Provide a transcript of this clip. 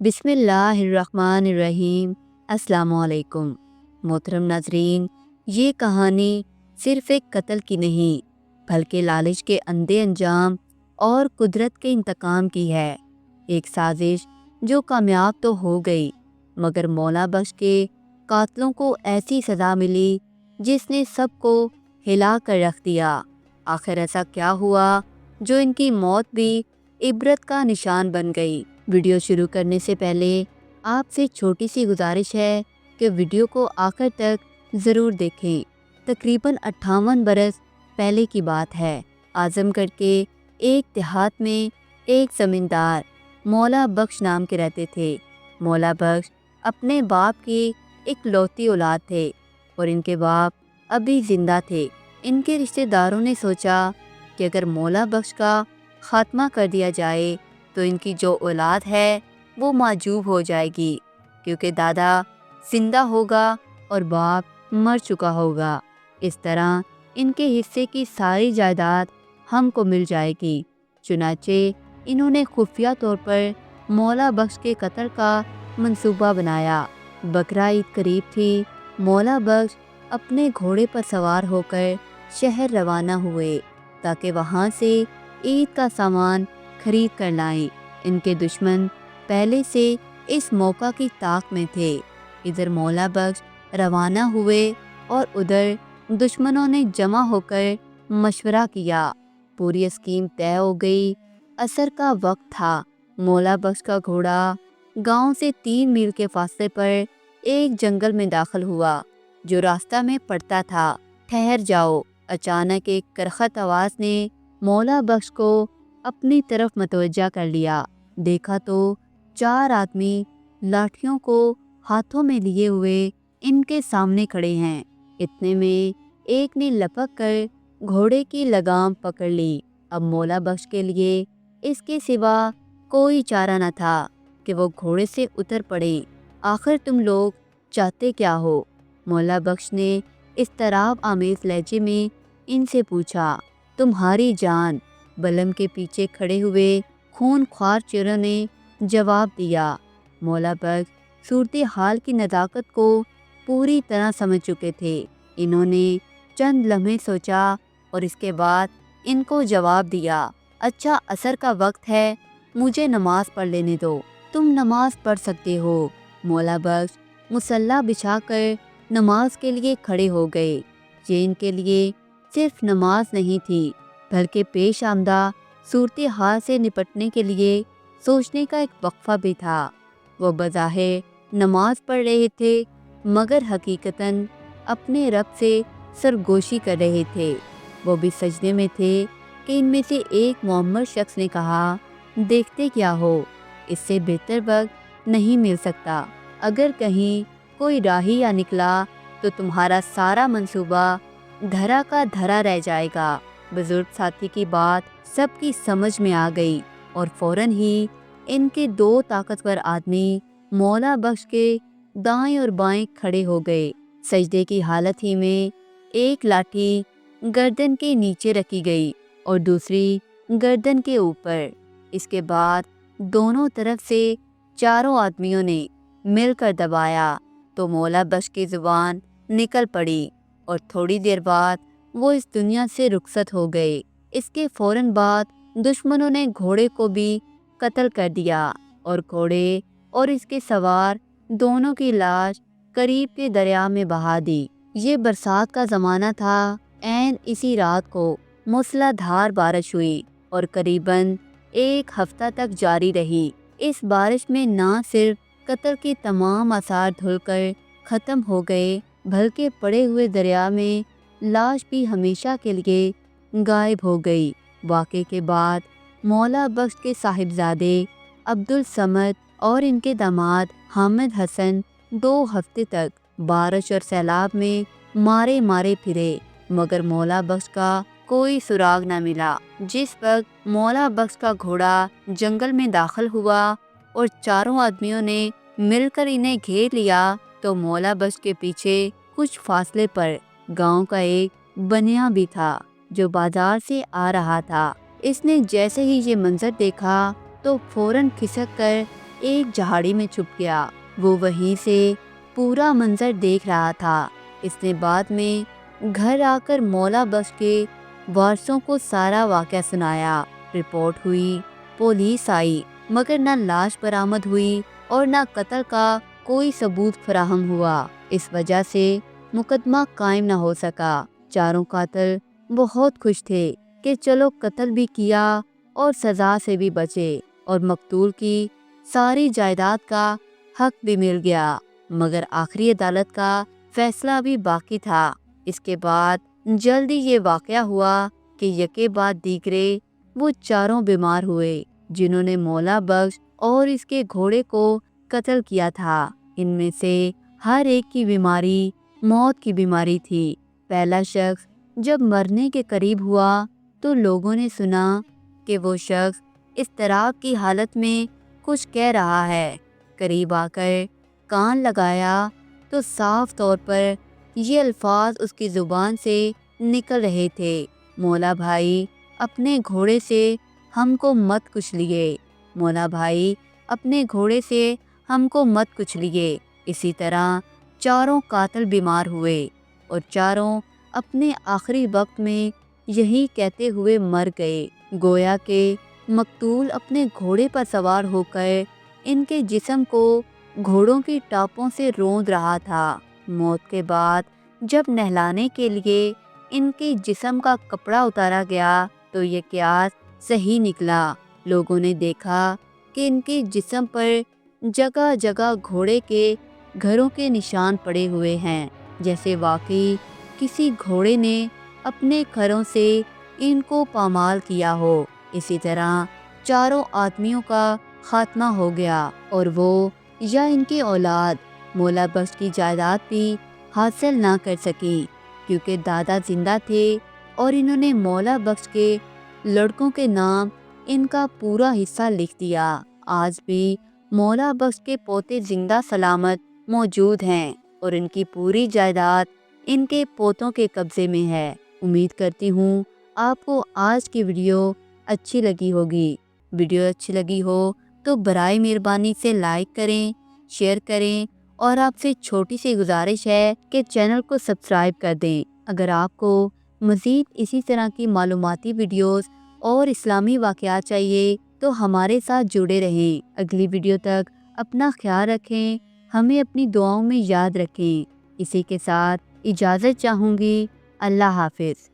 बिस्मिल्लाहिर्रहमानिर्रहीम। अस्सलामुअलैकुम। मोहतरम नाजरीन, ये कहानी सिर्फ़ एक कत्ल की नहीं बल्कि लालच के अंधे अंजाम और कुदरत के इंतकाम की है। एक साजिश जो कामयाब तो हो गई, मगर मौला बख्श के कातलों को ऐसी सज़ा मिली जिसने सबको हिला कर रख दिया। आखिर ऐसा क्या हुआ जो इनकी मौत भी इबरत का निशान बन गई। वीडियो शुरू करने से पहले आपसे छोटी सी गुजारिश है कि वीडियो को आखिर तक ज़रूर देखें। तकरीबन 58 बरस पहले की बात है। आजमगढ़ के एक देहात में एक ज़मींदार मौला बख्श नाम के रहते थे। मौला बख्श अपने बाप की इकलौती औलाद थे और इनके बाप अभी ज़िंदा थे। इनके रिश्तेदारों ने सोचा कि अगर मौला बख्श का ख़ात्मा कर दिया जाए तो इनकी जो औलाद है वो माजूब हो जाएगी, क्योंकि दादा जिंदा होगा और बाप मर चुका होगा। इस तरह इनके हिस्से की सारी जायदाद हमको मिल जाएगी। चुनाचे इन्होंने खुफिया तौर पर मौला बख्श के कत्ल का मंसूबा बनाया। बकरा ईद करीब थी। मौला बख्श अपने घोड़े पर सवार होकर शहर रवाना हुए ताकि वहाँ से ईद का सामान खरीद कर लाएं। इनके दुश्मन पहले से इस मौका की ताक में थे। इधर मौला बख्श रवाना हुए और उधर दुश्मनों ने जमा होकर मशवरा किया। पूरी स्कीम तय हो गई। असर का वक्त था। मौला बख्श का घोड़ा गांव से 3 मील के फासले पर एक जंगल में दाखिल हुआ जो रास्ता में पड़ता था। ठहर जाओ। अचानक एक करखत आवाज़ ने मौला बख्श को अपनी तरफ मतवज्जा कर लिया। देखा तो 4 आदमी लाठियों को हाथों में लिए हुए इनके सामने खड़े हैं। इतने में एक ने लपक कर घोड़े की लगाम पकड़ ली। अब मौला बख्श के लिए इसके सिवा कोई चारा न था कि वो घोड़े से उतर पड़े। आखिर तुम लोग चाहते क्या हो? मौला बख्श ने इस्तराब आमेज लहजे में इनसे पूछा। तुम्हारी जान, बलम के पीछे खड़े हुए खूनख्वार चेहरों ने जवाब दिया। मौला बख्श सूरत हाल की नज़ाकत को पूरी तरह समझ चुके थे। इन्होंने चंद लम्हे सोचा और इसके बाद इनको जवाब दिया। अच्छा, असर का वक्त है, मुझे नमाज पढ़ लेने दो। तुम नमाज पढ़ सकते हो। मौला बख्श मुसल्ला बिछाकर नमाज के लिए खड़े हो गए। ये इनके लिए सिर्फ नमाज नहीं थी बल्कि पेश आमदा सूरत हाल से निपटने के लिए सोचने का एक वक्फा भी था। वो बज़ाहिर नमाज पढ़ रहे थे मगर हकीकतन अपने रब से सरगोशी कर रहे थे। वो भी सजदे में थे कि इनमें से एक मोहम्मद शख्स ने कहा, देखते क्या हो, इससे बेहतर वक्त नहीं मिल सकता। अगर कहीं कोई राही या निकला तो तुम्हारा सारा मंसूबा धरा का धरा रह जाएगा। बुजुर्ग साथी की बात सबकी समझ में आ गई और फौरन ही इनके 2 ताकतवर आदमी मौला बख्श के दाएं और बाएं खड़े हो गए। सजदे की हालत ही में एक लाठी गर्दन के नीचे रखी गई और दूसरी गर्दन के ऊपर। इसके बाद दोनों तरफ से चारों आदमियों ने मिलकर दबाया तो मौला बख्श की जुबान निकल पड़ी और थोड़ी देर बाद वो इस दुनिया से रुखसत हो गए। इसके फौरन बाद दुश्मनों ने घोड़े को भी कत्ल कर दिया और घोड़े और इसके सवार दोनों की लाश करीब के दरिया में बहा दी। ये बरसात का ज़माना था। ऐन इसी रात को मूसलाधार बारिश हुई और करीबन 1 हफ्ता तक जारी रही। इस बारिश में ना सिर्फ कत्ल के तमाम आसार धुलकर ख़त्म हो गए बल्कि पड़े हुए दरिया में लाश भी हमेशा के लिए गायब हो गई। वाक़े के बाद मौला बख्श के साहिबजादे अब्दुल समद और इनके दामाद हामिद हसन 2 हफ्ते तक बारिश और सैलाब में मारे मारे फिरे मगर मौला बख्श का कोई सुराग न मिला। जिस वक्त मौला बख्श का घोड़ा जंगल में दाखिल हुआ और चारों आदमियों ने मिलकर इन्हें घेर लिया तो मौला बख्श के पीछे कुछ फासले पर गांव का एक बनिया भी था जो बाजार से आ रहा था। इसने जैसे ही ये मंजर देखा तो फौरन खिसक कर ایک جھاڑی میں چھپ گیا۔ وہ وہیں سے پورا منظر دیکھ رہا تھا۔ اس نے بعد میں گھر آ کر مولا بخش کے وارثوں کو سارا واقعہ سنایا۔ رپورٹ ہوئی، پولیس آئی، مگر نہ لاش برآمد ہوئی اور نہ قتل کا کوئی ثبوت فراہم ہوا۔ اس وجہ سے مقدمہ قائم نہ ہو سکا۔ چاروں قاتل بہت خوش تھے کہ چلو قتل بھی کیا اور سزا سے بھی بچے اور مقتول کی ساری جائیداد کا حق بھی مل گیا، مگر آخری عدالت کا فیصلہ بھی باقی تھا۔ اس کے بعد جلدی یہ واقعہ ہوا کہ یکے بعد دیگرے وہ چاروں بیمار ہوئے جنہوں نے مولا بخش اور اس کے گھوڑے کو قتل کیا تھا۔ ان میں سے ہر ایک کی بیماری موت کی بیماری تھی۔ پہلا شخص جب مرنے کے قریب ہوا تو لوگوں نے سنا کہ وہ شخص اضطراب کی حالت میں کچھ کہہ رہا ہے۔ قریب آ کر کان لگایا تو صاف طور پر یہ الفاظ اس کی زبان سے نکل رہے تھے، مولا بھائی اپنے گھوڑے سے ہم کو مت کچلیے، مولا بھائی اپنے گھوڑے سے ہم کو مت کچلیے۔ اسی طرح چاروں قاتل بیمار ہوئے اور چاروں اپنے آخری وقت میں یہی کہتے ہوئے مر گئے، گویا کہ مقتول اپنے گھوڑے پر سوار ہو کر ان کے جسم کو گھوڑوں کی ٹاپوں سے روند رہا تھا۔ موت کے بعد جب نہلانے کے لیے ان کے جسم کا کپڑا اتارا گیا تو یہ قیاس صحیح نکلا۔ لوگوں نے دیکھا کہ ان کے جسم پر جگہ جگہ گھوڑے کے گھروں کے نشان پڑے ہوئے ہیں، جیسے واقعی کسی گھوڑے نے اپنے کھروں سے ان کو پامال کیا ہو۔ اسی طرح چاروں آدمیوں کا خاتمہ ہو گیا اور وہ یا ان کی اولاد مولا بخش کی جائیداد بھی حاصل نہ کر سکی، کیونکہ دادا زندہ تھے اور انہوں نے مولا بخش کے لڑکوں کے نام ان کا پورا حصہ لکھ دیا۔ آج بھی مولا بخش کے پوتے زندہ سلامت موجود ہیں اور ان کی پوری جائیداد ان کے پوتوں کے قبضے میں ہے۔ امید کرتی ہوں آپ کو آج کی ویڈیو اچھی لگی ہوگی۔ ویڈیو اچھی لگی ہو تو برائے مہربانی سے لائک کریں، شیئر کریں اور آپ سے چھوٹی سی گزارش ہے کہ چینل کو سبسکرائب کر دیں۔ اگر آپ کو مزید اسی طرح کی معلوماتی ویڈیوز اور اسلامی واقعات چاہیے تو ہمارے ساتھ جڑے رہیں۔ اگلی ویڈیو تک اپنا خیال رکھیں، ہمیں اپنی دعاؤں میں یاد رکھیں۔ اسی کے ساتھ اجازت چاہوں گی۔ اللہ حافظ۔